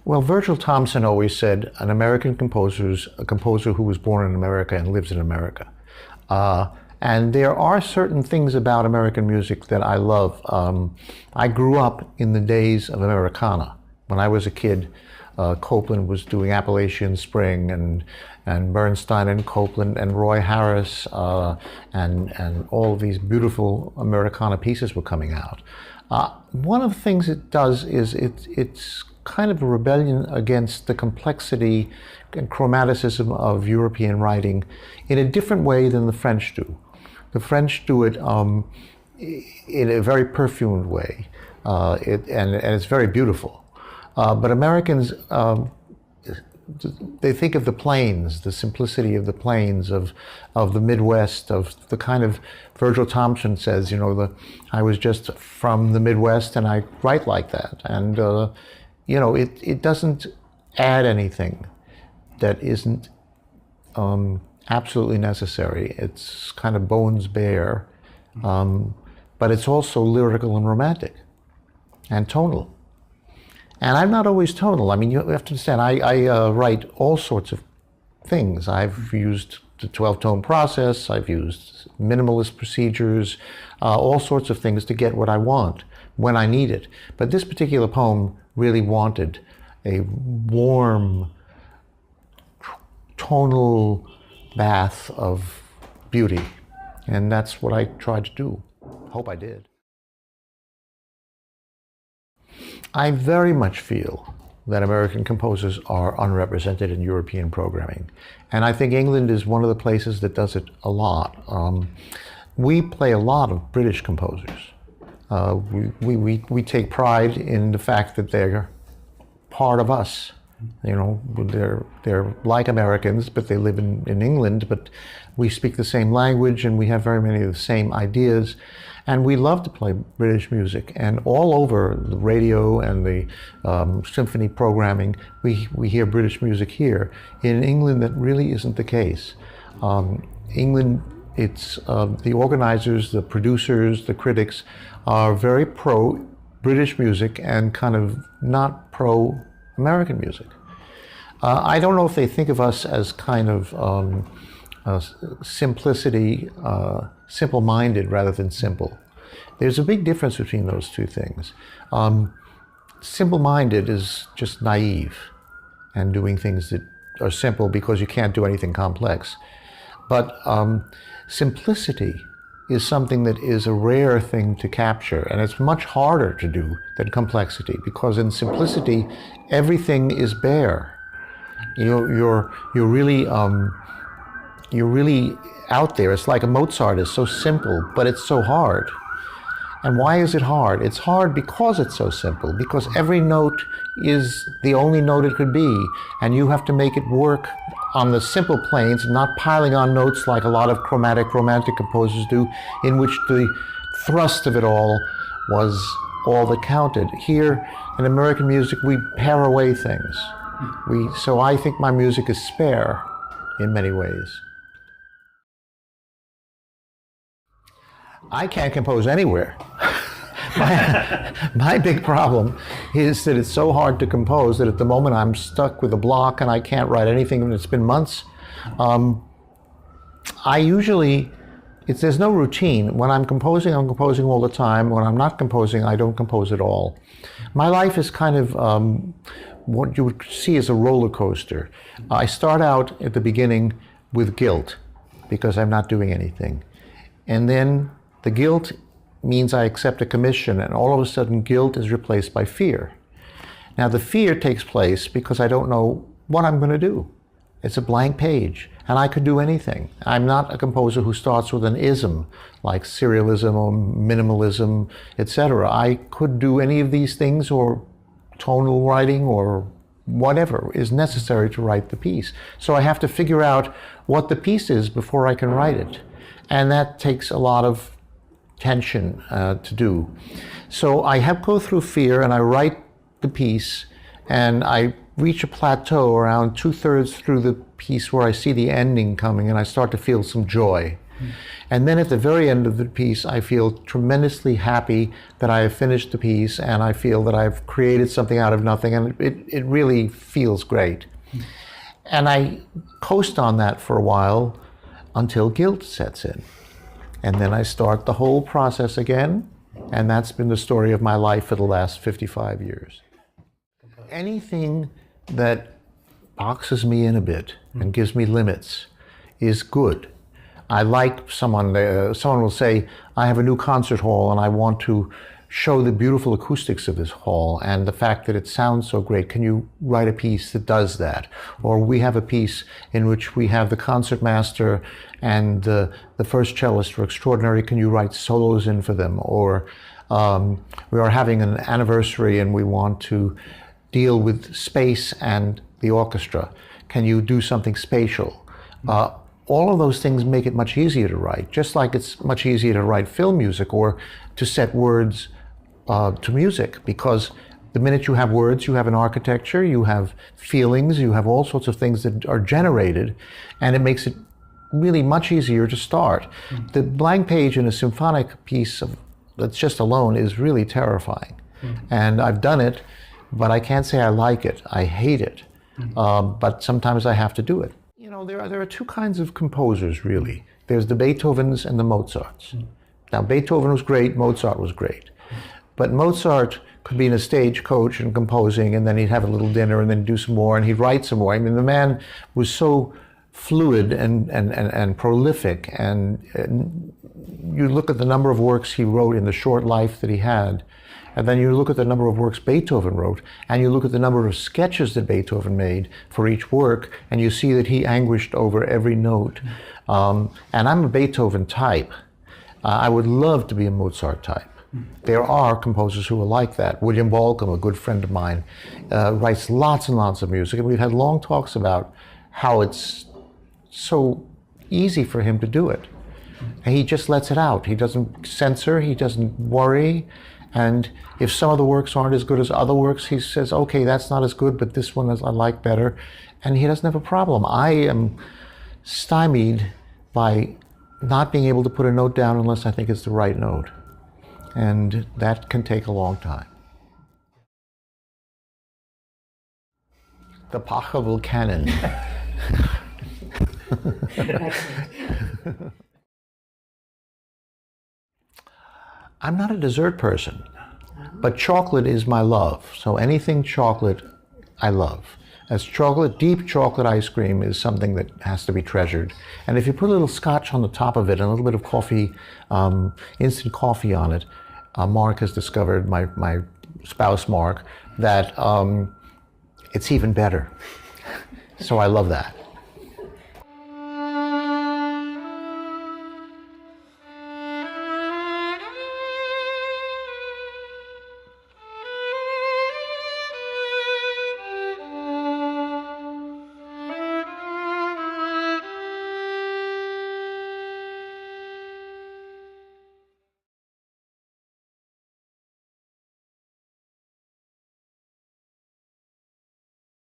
Well, Virgil Thomson always said an American composer is a composer who was born in America and lives in America. Uh, and there are certain things about American music that I love. I grew up in the days of Americana. When I was a kid, Copeland was doing Appalachian Spring, and Bernstein and Copeland and Roy Harris, and all of these beautiful Americana pieces were coming out. One of the things it does is it's kind of a rebellion against the complexity and chromaticism of European writing in a different way than the French do. The French do it in a very perfumed way, and it's very beautiful. But Americans, they think of the plains, the simplicity of the plains of the Midwest, of the kind of, Virgil Thomson says, you know, I was just from the Midwest and I write like that. And, you know, it doesn't add anything that isn't absolutely necessary. It's kind of bones bare, but it's also lyrical and romantic and tonal. And I'm not always tonal. I mean, you have to understand, I write all sorts of things. I've used the 12-tone process, I've used minimalist procedures, all sorts of things to get what I want when I need it. But this particular poem really wanted a warm, tonal bath of beauty. And that's what I tried to do. Hope I did. I very much feel that American composers are unrepresented in European programming. And I think England is one of the places that does it a lot. We play a lot of British composers. We take pride in the fact that they're part of us. You know, they're like Americans, but they live in England, but we speak the same language and we have very many of the same ideas. And we love to play British music, and all over the radio and the symphony programming, we hear British music here. In England, that really isn't the case. England, it's the organizers, the producers, the critics are very pro-British music and kind of not pro-American music. I don't know if they think of us as kind of simplicity, simple-minded rather than simple. There's a big difference between those two things. Simple-minded is just naive and doing things that are simple because you can't do anything complex. But simplicity is something that is a rare thing to capture, and it's much harder to do than complexity, because in simplicity, everything is bare. You're really out there. It's like a Mozart is so simple, but it's so hard. And why is it hard? It's hard because it's so simple, because every note is the only note it could be, and you have to make it work on the simple planes, not piling on notes like a lot of chromatic romantic composers do, in which the thrust of it all was all that counted. Here in American music, we pare away things. So I think my music is spare in many ways. I can't compose anywhere. My big problem is that it's so hard to compose that at the moment I'm stuck with a block and I can't write anything, and it's been months. There's no routine. When I'm composing all the time. When I'm not composing, I don't compose at all. My life is kind of what you would see as a roller coaster. I start out at the beginning with guilt because I'm not doing anything. And then the guilt means I accept a commission, and all of a sudden guilt is replaced by fear. Now the fear takes place because I don't know what I'm going to do. It's a blank page, and I could do anything. I'm not a composer who starts with an ism, like serialism or minimalism, etc. I could do any of these things, or tonal writing, or whatever is necessary to write the piece. So I have to figure out what the piece is before I can write it. And that takes a lot of tension to do. So I have go through fear, and I write the piece, and I reach a plateau around 2/3 through the piece where I see the ending coming, and I start to feel some joy. And then at the very end of the piece, I feel tremendously happy that I have finished the piece, and I feel that I've created something out of nothing, and it really feels great. And I coast on that for a while until guilt sets in. And then I start the whole process again, and that's been the story of my life for the last 55 years. Anything that boxes me in a bit and gives me limits is good. I like someone will say, I have a new concert hall and I want to show the beautiful acoustics of this hall and the fact that it sounds so great. Can you write a piece that does that? Or we have a piece in which we have the concertmaster and the first cellist for extraordinary. Can you write solos in for them? Or we are having an anniversary and we want to deal with space and the orchestra. Can you do something spatial? All of those things make it much easier to write, just like it's much easier to write film music or to set words to music, because the minute you have words, you have an architecture, you have feelings, you have all sorts of things that are generated, and it makes it really much easier to start. The blank page in a symphonic piece that's just alone is really terrifying. And I've done it, but I can't say I like it. I hate it. But sometimes I have to do it. You know, there are two kinds of composers, really. There's the Beethovens and the Mozarts. Now, Beethoven was great, Mozart was great. But Mozart could be in a stagecoach and composing, and then he'd have a little dinner and then do some more, and he'd write some more. I mean, the man was so fluid and prolific, and you look at the number of works he wrote in the short life that he had, and then you look at the number of works Beethoven wrote, and you look at the number of sketches that Beethoven made for each work, and you see that he anguished over every note. And I'm a Beethoven type. I would love to be a Mozart type. There are composers who are like that. William Balcom, a good friend of mine, writes lots and lots of music, and we've had long talks about how it's so easy for him to do it. And he just lets it out. He doesn't censor, he doesn't worry. And if some of the works aren't as good as other works, he says, okay, that's not as good, but this one I like better. And he doesn't have a problem. I am stymied by not being able to put a note down unless I think it's the right note. And that can take a long time. The Pachelbel-Canon. I'm not a dessert person, but chocolate is my love. So anything chocolate, I love. As chocolate, deep chocolate ice cream is something that has to be treasured. And if you put a little scotch on the top of it and a little bit of coffee, instant coffee on it, Mark has discovered, my spouse Mark, that it's even better. So I love that.